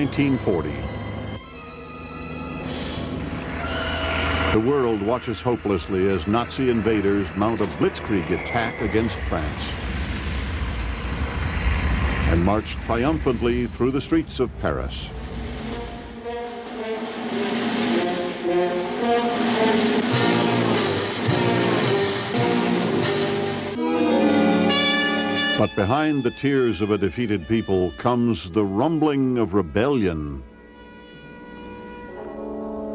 1940. The world watches hopelessly as Nazi invaders mount a blitzkrieg attack against France and march triumphantly through the streets of Paris. But behind the tears of a defeated people comes the rumbling of rebellion.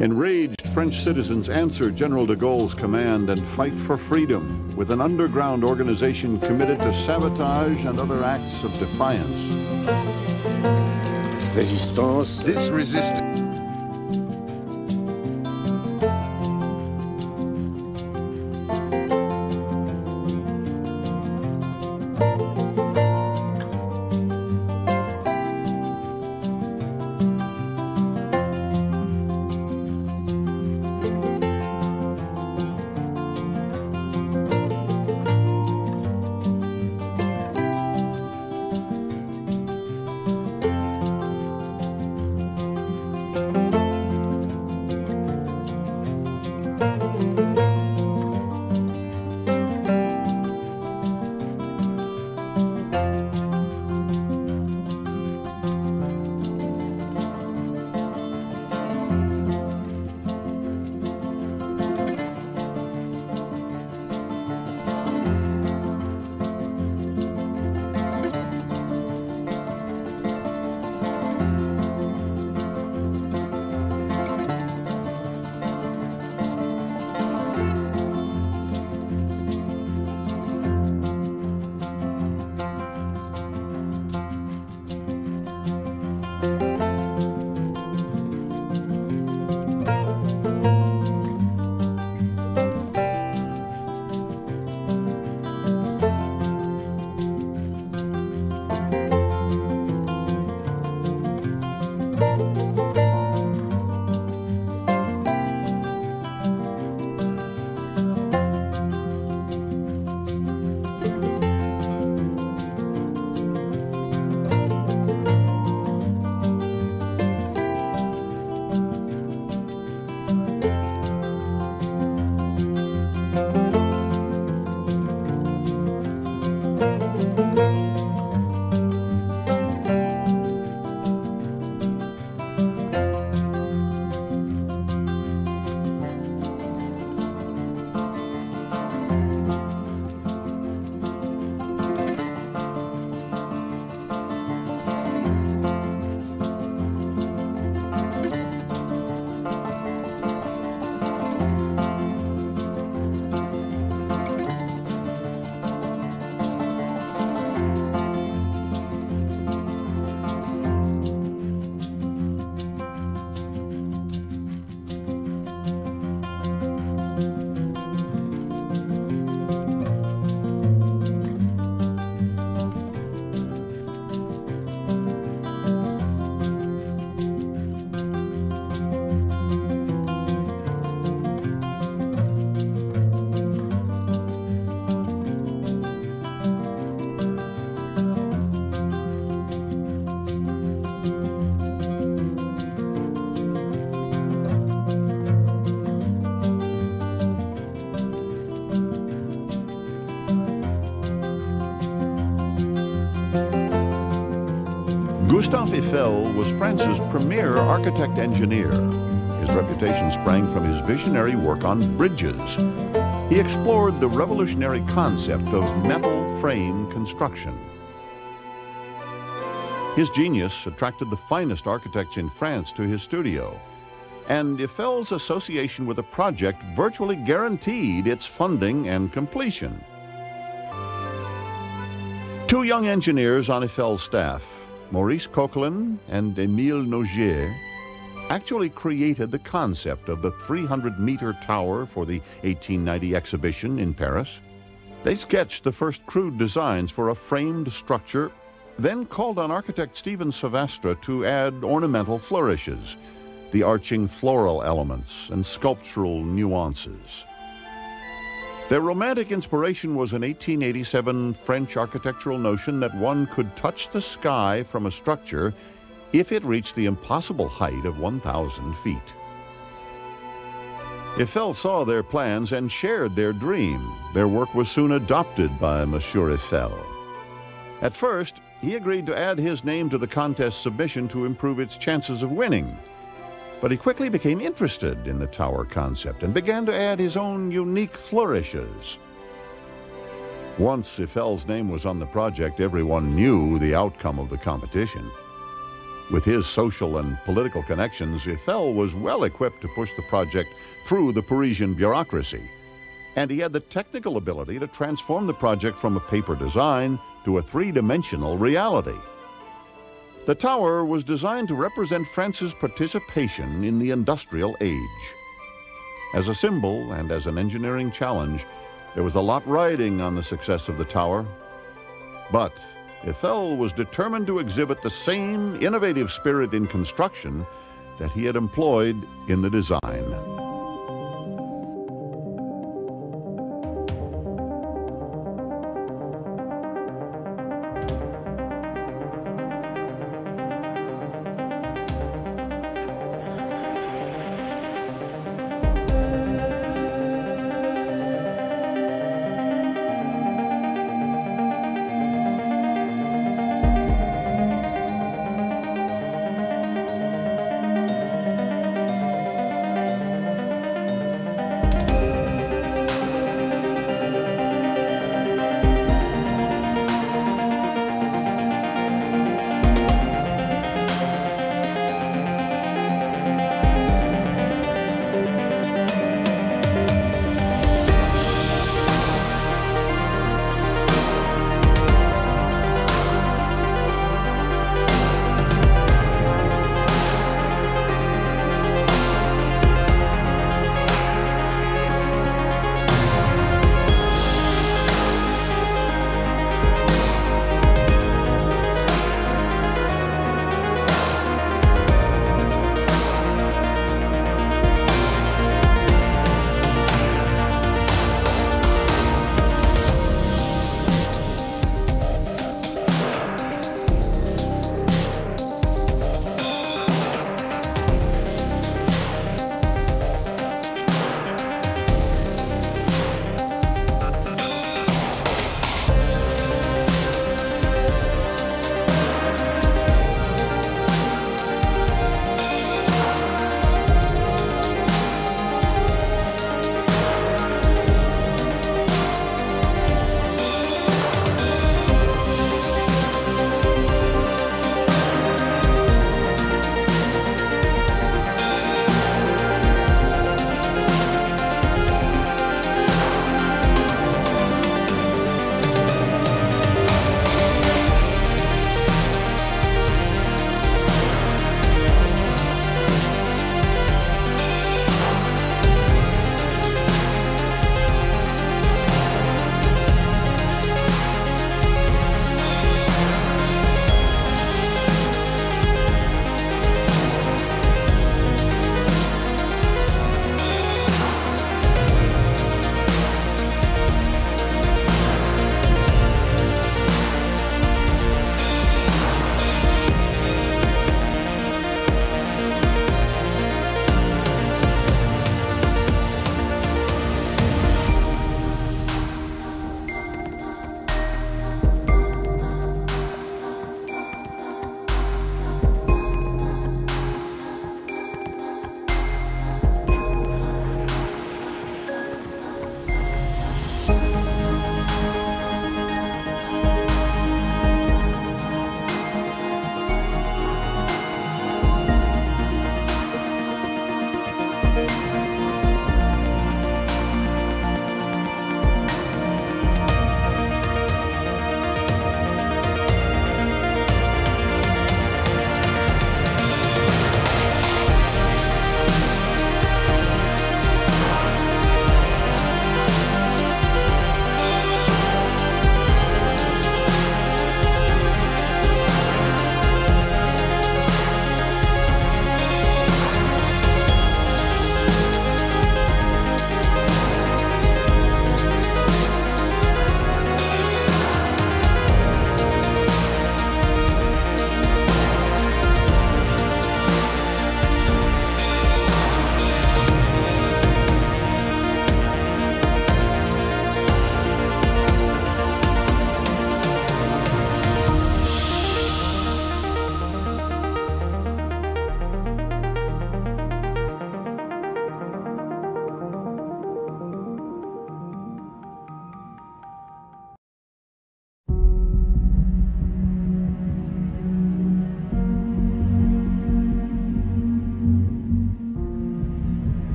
Enraged French citizens answer General de Gaulle's command and fight for freedom with an underground organization committed to sabotage and other acts of defiance. This resistance. Gustave Eiffel was France's premier architect-engineer. His reputation sprang from his visionary work on bridges. He explored the revolutionary concept of metal frame construction. His genius attracted the finest architects in France to his studio, and Eiffel's association with the project virtually guaranteed its funding and completion. Two young engineers on Eiffel's staff, Maurice Coquelin and Émile Nogier, actually created the concept of the 300-meter tower for the 1890 exhibition in Paris. They sketched the first crude designs for a framed structure, then called on architect Stephen Savastre to add ornamental flourishes, the arching floral elements and sculptural nuances. Their romantic inspiration was an 1887 French architectural notion that one could touch the sky from a structure if it reached the impossible height of 1,000 feet. Eiffel saw their plans and shared their dream. Their work was soon adopted by Monsieur Eiffel. At first, he agreed to add his name to the contest submission to improve its chances of winning. But he quickly became interested in the tower concept and began to add his own unique flourishes. Once Eiffel's name was on the project, everyone knew the outcome of the competition. With his social and political connections, Eiffel was well equipped to push the project through the Parisian bureaucracy. And he had the technical ability to transform the project from a paper design to a three-dimensional reality. The tower was designed to represent France's participation in the industrial age. As a symbol and as an engineering challenge, there was a lot riding on the success of the tower. But Eiffel was determined to exhibit the same innovative spirit in construction that he had employed in the design.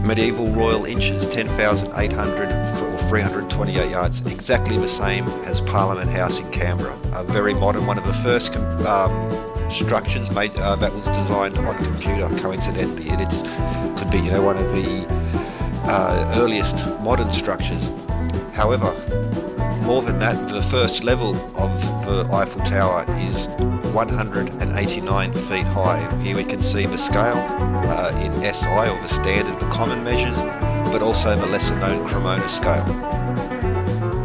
Medieval royal inches, 10,800 or 328 yards, exactly the same as Parliament House in Canberra. A very modern, one of the first structures made that was designed on computer, coincidentally. It could be, one of the earliest modern structures. However, more than that, the first level of the Eiffel Tower is 189 feet high. Here we can see the scale in SI, or the standard, the common measures, but also the lesser known Cremona scale.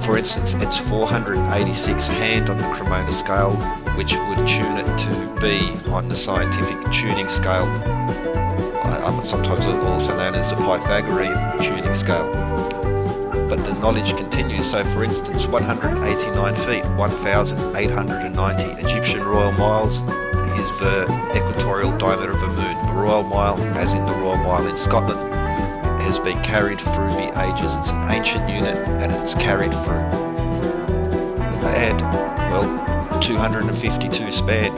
For instance, it's 486 hand on the Cremona scale, which would tune it to B on the scientific tuning scale, sometimes also known as the Pythagorean tuning scale. But the knowledge continues. So for instance, 189 feet, 1,890 Egyptian royal miles is the equatorial diameter of a moon. The Royal Mile, as in the Royal Mile in Scotland, has been carried through the ages. It's an ancient unit and it's carried through. And, well, 252 spared.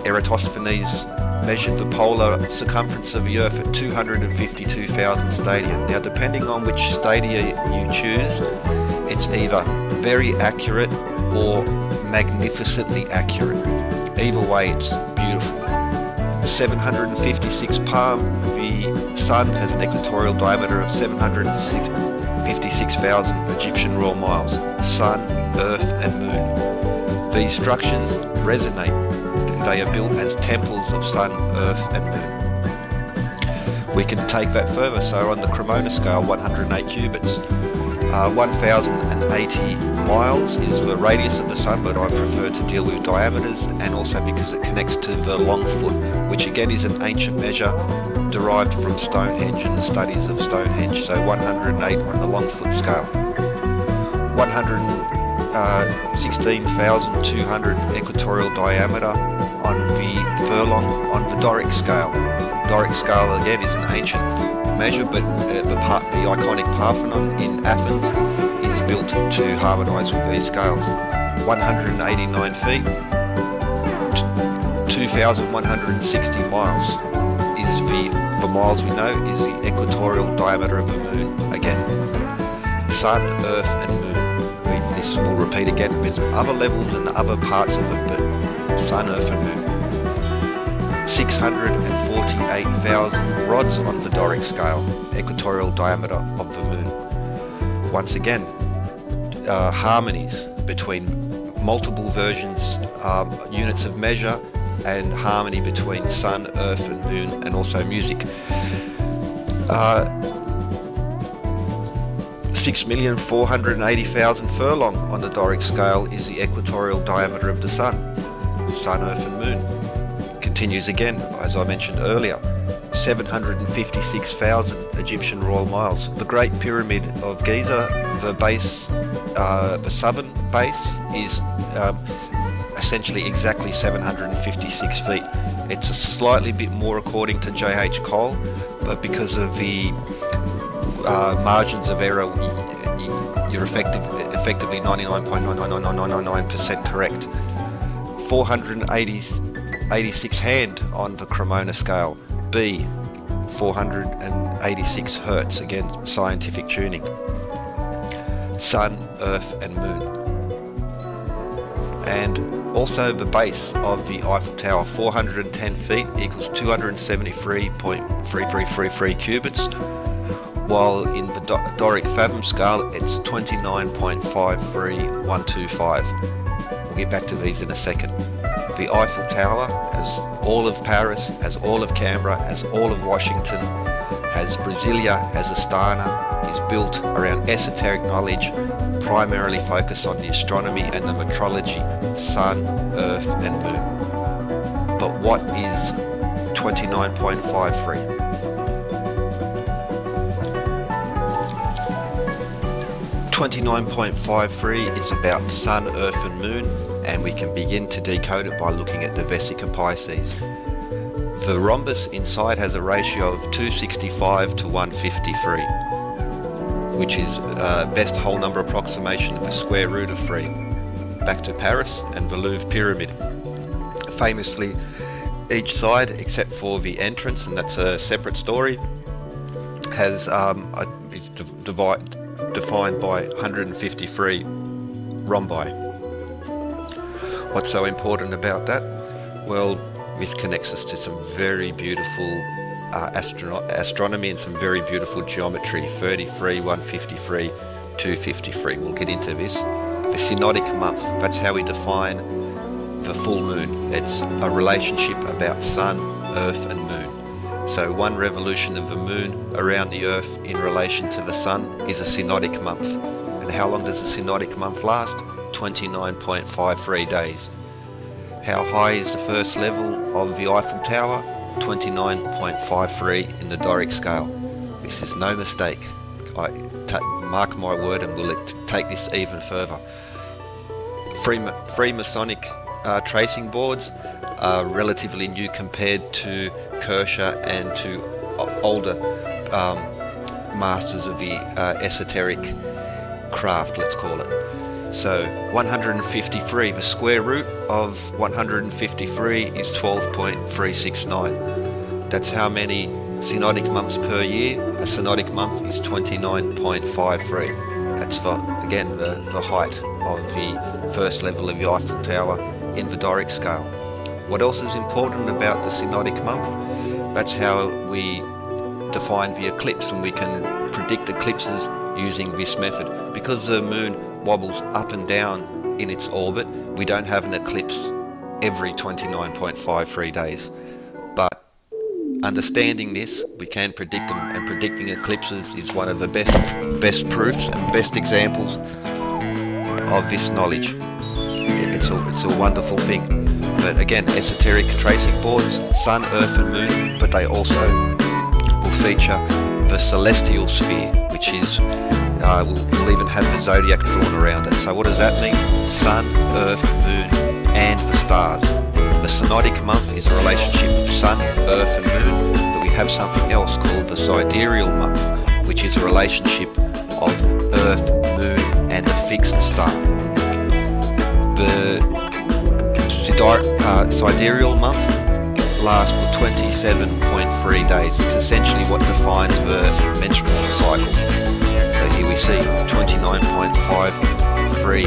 Eratosthenes measured the polar circumference of the Earth at 252,000 stadia. Now, depending on which stadia you choose, it's either very accurate or magnificently accurate. Either way, it's beautiful. 756 palm, the Sun has an equatorial diameter of 756,000 Egyptian royal miles. Sun, Earth and Moon. These structures resonate. They are built as temples of Sun, Earth and Moon. We can take that further. So on the Cremona scale, 108 cubits, 1,080 miles is the radius of the Sun, but I prefer to deal with diameters, and also because it connects to the long foot, which again is an ancient measure derived from Stonehenge and the studies of Stonehenge. So 108 on the long foot scale. 16,200 equatorial diameter on the furlong on the Doric scale. Doric scale again is an ancient measure, but the iconic Parthenon in Athens is built to harmonise with these scales. 189 feet, 2,160 miles is the miles we know is the equatorial diameter of the Moon again. Sun, Earth and Moon. This will repeat again. There's other levels and other parts of it, but Sun, Earth and Moon. 648,000 rods on the Doric scale, equatorial diameter of the Moon. Once again, harmonies between multiple versions, units of measure, and harmony between Sun, Earth and Moon, and also music. 6,480,000 furlong on the Doric scale is the equatorial diameter of the Sun. Sun, Earth and Moon. Continues again, as I mentioned earlier, 756,000 Egyptian royal miles. The Great Pyramid of Giza, the base, the southern base, is essentially exactly 756 feet. It's a slightly bit more according to J.H. Cole, but because of the margins of error, you're effectively 99.99999% correct. 486 hand on the Cremona scale. B, 486 hertz, again scientific tuning. Sun, Earth and Moon. And also the base of the Eiffel Tower, 410 feet equals 273.3333 cubits, while in the Doric fathom scale it's 29.53125. We'll get back to these in a second. The Eiffel Tower, as all of Paris, as all of Canberra, as all of Washington, as Brasilia, as Astana, is built around esoteric knowledge, primarily focused on the astronomy and the metrology, Sun, Earth and Moon. But what is 29.53? 29.53 is about Sun, Earth and Moon, and we can begin to decode it by looking at the Vesica Pisces. The rhombus inside has a ratio of 265 to 153, which is best whole number approximation of the square root of 3. Back to Paris and the Louvre Pyramid. Famously, each side, except for the entrance, and that's a separate story, has is defined by 153 rhombi. What's so important about that? Well, this connects us to some very beautiful astronomy and some very beautiful geometry. 33, 153, 253. We'll get into this. The synodic month, that's how we define the full moon. It's a relationship about sun, earth and moon. So one revolution of the moon around the earth in relation to the sun is a synodic month. And how long does a synodic month last? 29.53 days. How high is the first level of the Eiffel Tower? 29.53 in the Doric scale. This is no mistake. Mark my word, and we'll take this even further. Freemasonic tracing boards are relatively new compared to Kershaw and to older masters of the esoteric craft, let's call it. So 153, the square root of 153 is 12.369. That's how many synodic months per year. A synodic month is 29.53. That's again the height of the first level of the Eiffel Tower in the Doric scale. What else is important about the synodic month? That's how we define the eclipse, and we can predict eclipses using this method. Because the moon wobbles up and down in its orbit, we don't have an eclipse every 29.53 days. But understanding this, we can predict them, and predicting eclipses is one of the best proofs and best examples of this knowledge. It's a wonderful thing. But again, esoteric tracing boards, sun, earth and moon, but they also will feature the celestial sphere, which is, we'll even have the zodiac drawn around it. So what does that mean? Sun, earth, moon and the stars. The synodic month is a relationship of sun, earth and moon, but we have something else called the sidereal month, which is a relationship of earth, moon and a fixed star. The sidereal month lasts for 27.3 days. It's essentially what defines the menstrual cycle. So here we see 29.53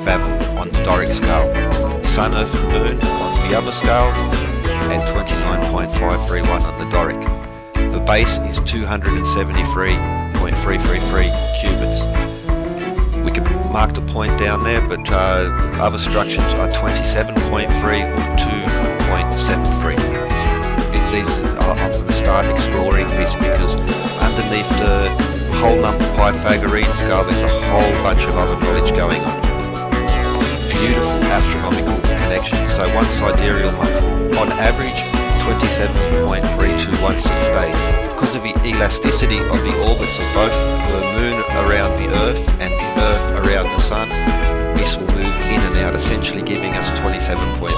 fathom on the Doric scale. Sun, earth and moon on the other scales, and 29.531 on the Doric. The base is 273.333 cubits. We could mark the point down there, but other structures are 27.3 or 2.73. These I'm going to start exploring this because underneath the whole number Pythagorean scale there's a whole bunch of other knowledge going on. Beautiful astronomical connections. So one sidereal month, on average 27.3216 days. Because of the elasticity of the orbits of both the moon around the earth and the earth around the sun, this will move in and out, essentially giving us 27.3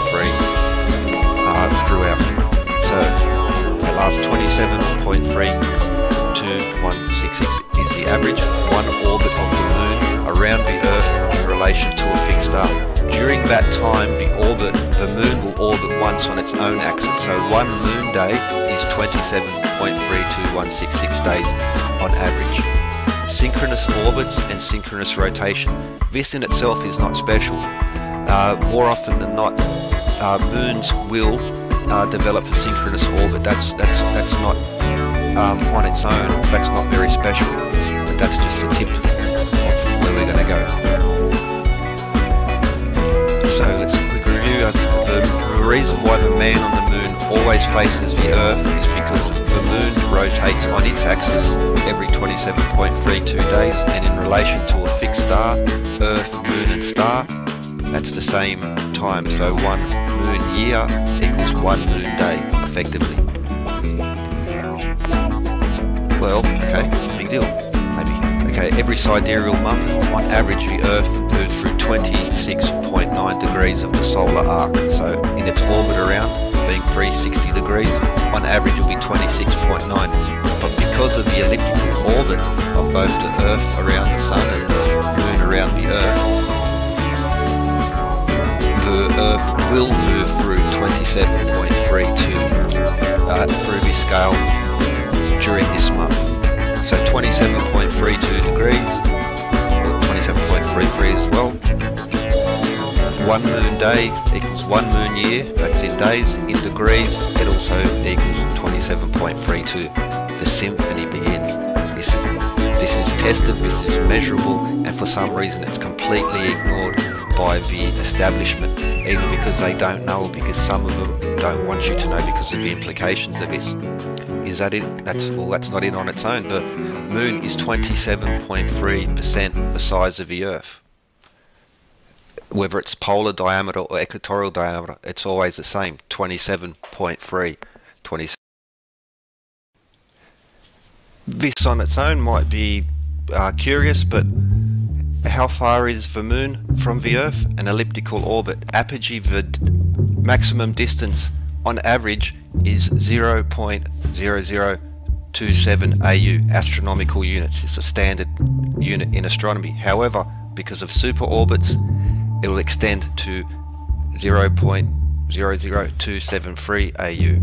throughout. So the last 27.32166 is the average, one orbit of the moon around the earth in relation to a fixed star. During that time, the moon will orbit once on its own axis. So one moon day is 27.32166 days on average. Synchronous orbits and synchronous rotation. This in itself is not special. More often than not, moons will develop a synchronous orbit. That's not on its own. That's not very special. But that's just a tip of where we're going to go. So let's quick review. The reason why the man on the moon always faces the Earth is because the moon rotates on its axis every 27.32 days, and in relation to a fixed star, Earth, moon and star, that's the same time. So one moon year equals one moon day, effectively. Well, okay, big deal, maybe. Okay, every sidereal month, on average, the Earth moves through 26.9 degrees of the solar arc. So in its orbit around, being 360 degrees, on average it will be 26.9. But because of the elliptical orbit of both the Earth around the Sun and the Moon around the Earth will move through 27.32 through this scale during this month. 27.32 degrees, or 27.33 as well. 1 moon day equals 1 moon year, that's in days. In degrees, it also equals 27.32. The symphony begins. This is tested, this is measurable, and for some reason it's completely ignored by the establishment, either because they don't know or because some of them don't want you to know because of the implications of this. Is that it? That's not it on its own, but Moon is 27.3% the size of the Earth. Whether it's polar diameter or equatorial diameter, it's always the same, 27.3. This on its own might be curious, but how far is the Moon from the Earth? An elliptical orbit. Apogee, the maximum distance on average is 0.0027 AU, astronomical units. It's a standard unit in astronomy. However, because of super orbits, it will extend to 0.00273 AU.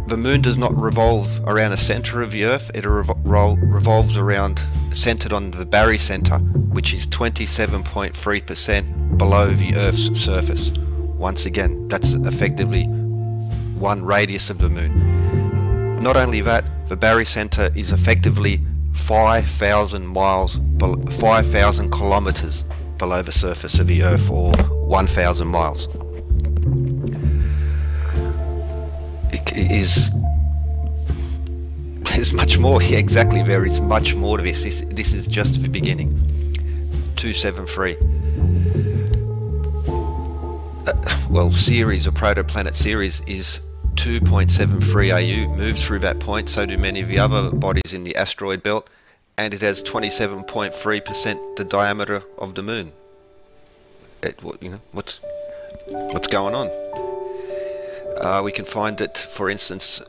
The Moon does not revolve around the center of the Earth. It revolves around, centered on the barycenter, which is 27.3% below the Earth's surface. Once again, that's effectively one radius of the Moon. Not only that, the barycenter is effectively 5,000 kilometers below the surface of the Earth, or 1,000 miles. There's much more. Yeah, exactly, there is much more to this. This is just the beginning. 273. Well, Ceres, a protoplanet Ceres, is 2.73 AU, moves through that point, so do many of the other bodies in the asteroid belt, and it has 27.3% the diameter of the Moon. What's going on? We can find that, for instance,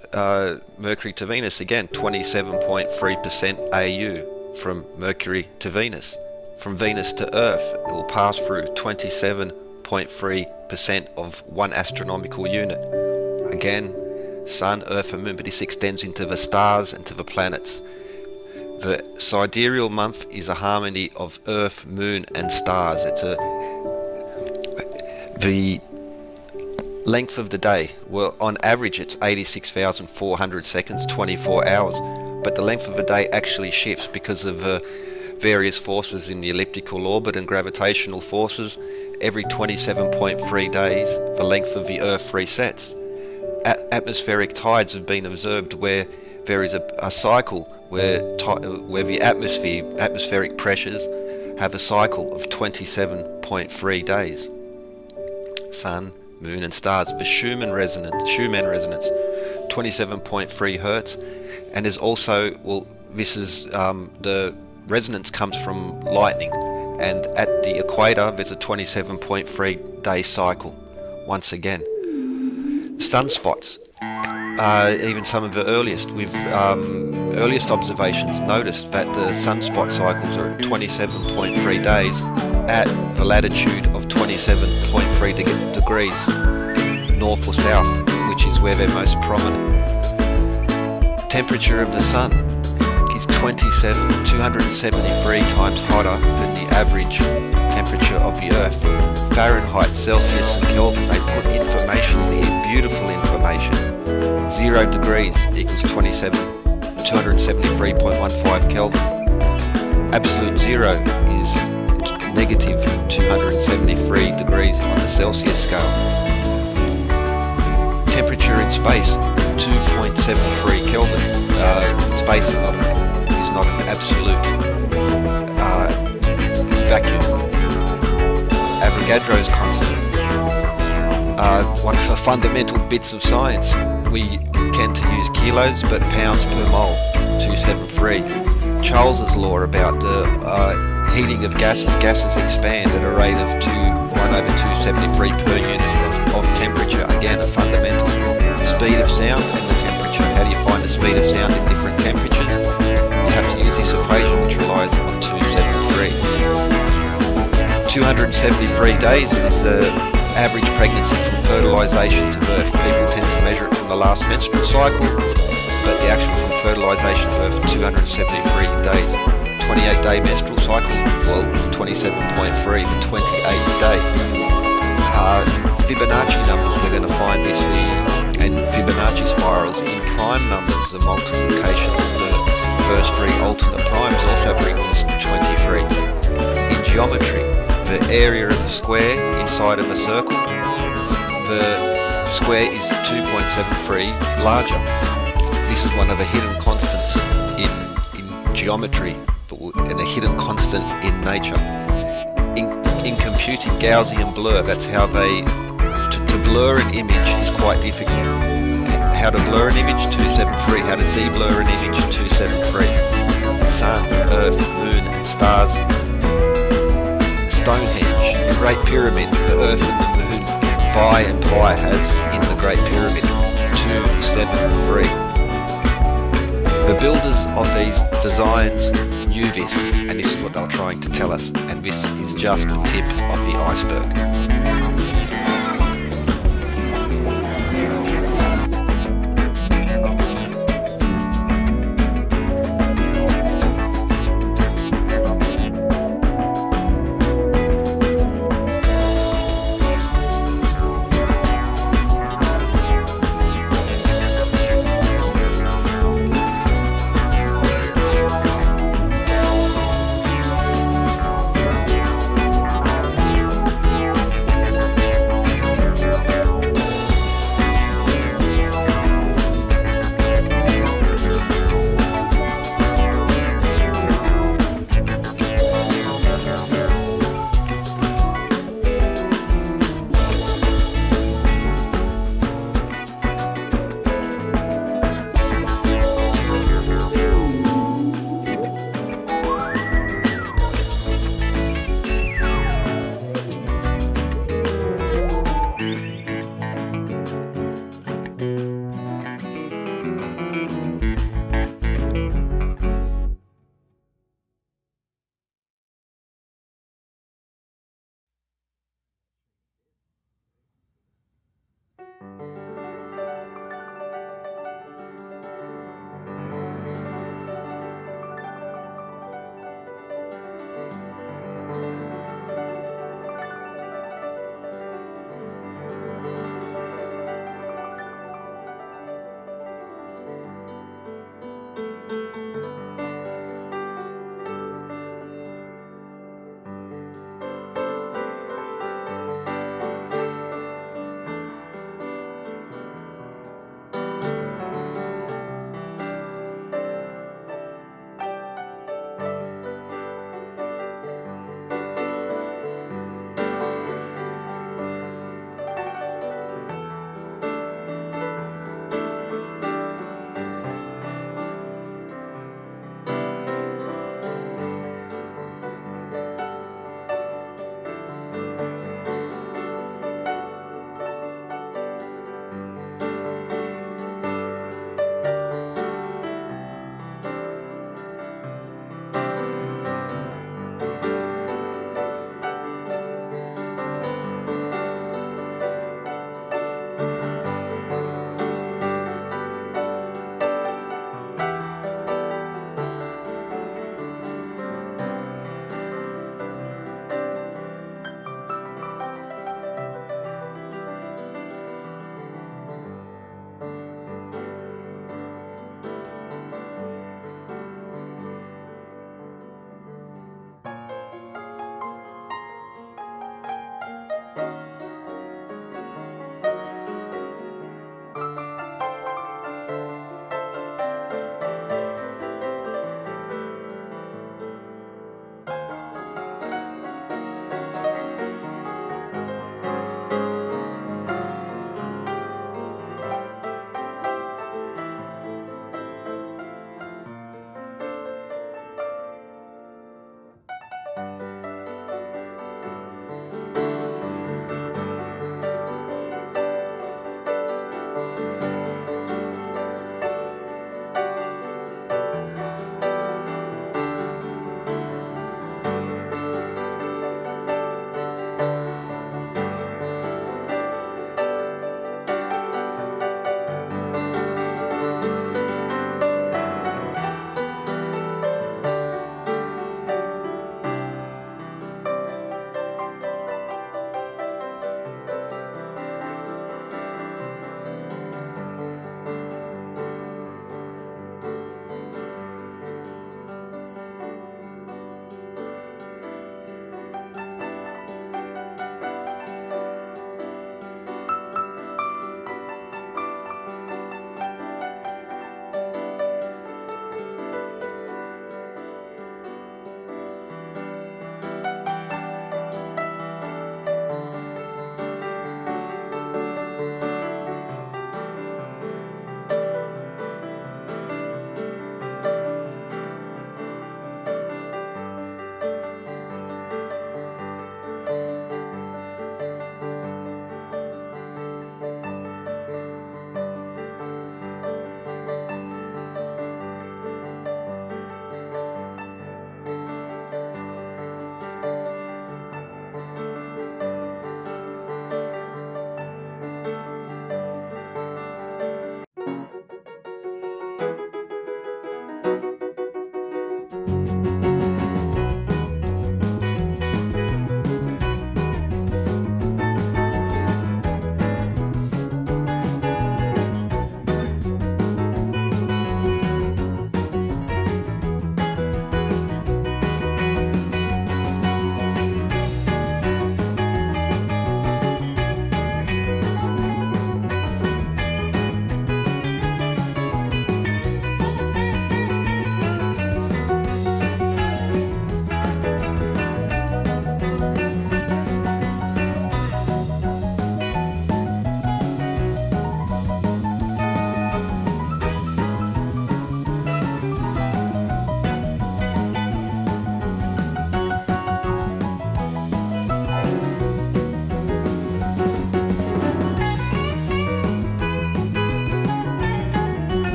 Mercury to Venus, again, 27.3% AU from Mercury to Venus. From Venus to Earth, it will pass through 27.3% of one astronomical unit. Again, Sun, Earth and Moon, but this extends into the stars and to the planets. The sidereal month is a harmony of Earth, Moon and stars. The length of the day, well, on average it's 86,400 seconds, 24 hours, but the length of the day actually shifts because of various forces in the elliptical orbit and gravitational forces. Every 27.3 days, the length of the Earth resets. Atmospheric tides have been observed where there is a cycle where the atmospheric pressures have a cycle of 27.3 days. Sun, Moon and stars. The Schumann resonance, 27.3 hertz, and there's also, well, this is the resonance comes from lightning, and at the equator there's a 27.3 day cycle. Once again, sunspots, even some of the earliest, with earliest observations noticed that the sunspot cycles are at 27.3 days at the latitude of 27.3 degrees north or south, which is where they're most prominent. Temperature of the Sun is 273 times hotter than the average temperature of the Earth. Fahrenheit, Celsius and Kelvin, they put information here, beautiful information. 0 degrees equals 273.15 Kelvin. Absolute zero is negative 273 degrees on the Celsius scale. Temperature in space, 2.73 Kelvin. Space is not an absolute vacuum. Avogadro's constant. One of the fundamental bits of science. We tend to use kilos, but pounds per mole, 273. Charles's law about the heating of gases. Gases expand at a rate of 1/273 per unit of temperature. Again, a fundamental. Speed of sound and the temperature. How do you find the speed of sound in different temperatures? You have to use this equation, which relies on 273. 273 days is the average pregnancy from fertilization to birth. People tend to measure it from the last menstrual cycle, but the actual from fertilisation for 273 days. 28-day menstrual cycle, well, 27.3 for 28 days. Fibonacci numbers we're going to find this year, and Fibonacci spirals in prime numbers, the multiplication of the first three alternate primes also brings us 23. In geometry, the area of a square inside of a circle, the square is 2.73 larger. This is one of the hidden constants in geometry, and a hidden constant in nature. In computing Gaussian blur, that's how they, to blur an image is quite difficult. How to blur an image, 273, how to de-blur an image, 273. Sun, Earth, Moon and stars. Stonehenge, the Great Pyramid, the Earth and the Moon, phi and pi has in the Great Pyramid, 273. The builders of these designs knew this, and this is what they were trying to tell us, and this is just the tip of the iceberg.